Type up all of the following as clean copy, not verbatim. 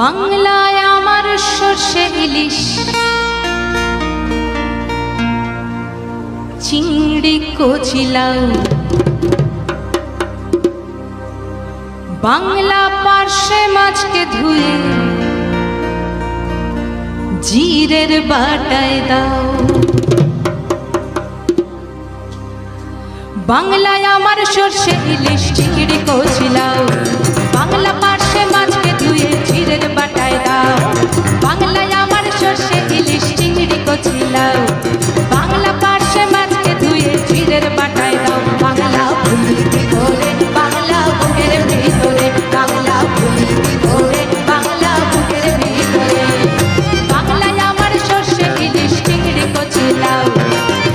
বাংলায় আমার সর্ষে ইলিশ চিংড়ি কচিলাও, বাংলা পার্শে মাছকে ধুয়ে জিরের বাটায় দাও। বাংলায় আমার সর্ষে ইলিশ চিংড়ি কচিলাও, বাংলা পার্শে মাছকে ধুয়ে জিরের বাটায় দাও। বাংলায় আমার সর্ষে ইলিশ চিংড়ি কচিলাও, বাংলা পার্শে মাছকে ধুয়ে জিরের বাটায় দাও। বাংলা ভুলি করে বাংলা বুকের ভিতরে, বাংলা ভুলি করে বাংলা বুকের ভিতরে। বাংলায় আমার সর্ষে ইলিশ চিংড়ি কচিলাও,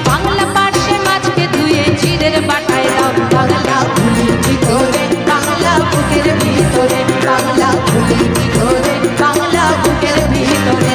বাংলা পার্শে মাছকে ধুয়ে জিরের বাটায় দাও। বাংলা ভুলি করে বাংলা বুকের ভিতরে, বাংলা ভুলি করে বাংলা বুকের ভিতরে।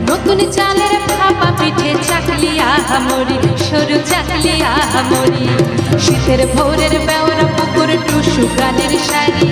নতুন চালের ভাপা পিঠে চাকলিয়া হামরি, সরু চাকলিয়া হামরি। শীতের ভোরের বেওরা পুকুর টুসু গানের শাড়ি,